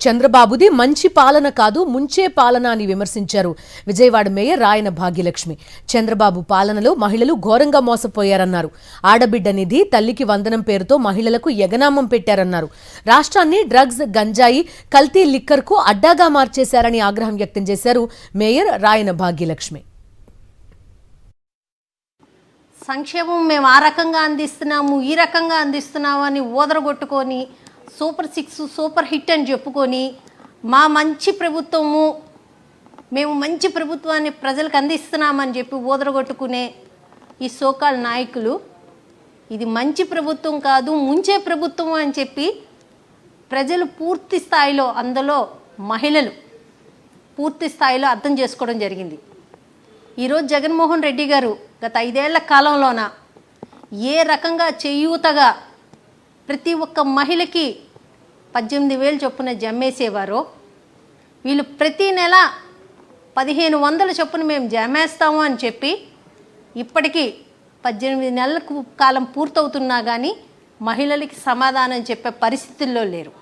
చంద్రబాబుది మంచి పాలన కాదు ముంచే పాలన అని విమర్శించారు విజయవాడ మేయర్ రాయన భాగ్యలక్ష్మి. చంద్రబాబు పాలనలో మహిళలు ఘోరంగా మోసపోయారన్నారు. ఆడబిడ్డ నిధి, తల్లికి వందనం పేరుతో మహిళలకు ఎగనామం పెట్టారన్నారు. రాష్ట్రాన్ని డ్రగ్స్, గంజాయి, కల్తీ లిక్కర్కు అడ్డాగా మార్చేశారని ఆగ్రహం వ్యక్తం చేశారు మేయర్ రాయన భాగ్యలక్ష్మి. సంక్షేమం మేము ఆ రకంగా అందిస్తున్నాము, ఈ రకంగా అందిస్తున్నాము అని ఓదరగొట్టుకొని సూపర్ 6 సూపర్ హిట్ అని చెప్పుకొని మా మంచి ప్రభుత్వము, మేము మంచి ప్రభుత్వాన్ని ప్రజలకు అందిస్తున్నామని చెప్పి ఓదరగొట్టుకునే ఈ సోకాల్ నాయకులు ఇది మంచి ప్రభుత్వం కాదు ముంచే ప్రభుత్వం అని చెప్పి ప్రజలు పూర్తి స్థాయిలో, అందులో మహిళలు పూర్తి స్థాయిలో అర్థం చేసుకోవడం జరిగింది. ఈరోజు జగన్మోహన్ రెడ్డి గారు గత 5 ఏళ్ల కాలంలోన ఏ రకంగా చేయూతగా ప్రతి ఒక్క మహిళకి 18,000 చొప్పున జమ్మేసేవారో, వీళ్ళు ప్రతి నెల 1,500 చొప్పున మేము జమేస్తాము అని చెప్పి ఇప్పటికీ 18 నెలల కాలం పూర్తవుతున్నా కానీ మహిళలకి సమాధానం చెప్పే పరిస్థితుల్లో లేరు.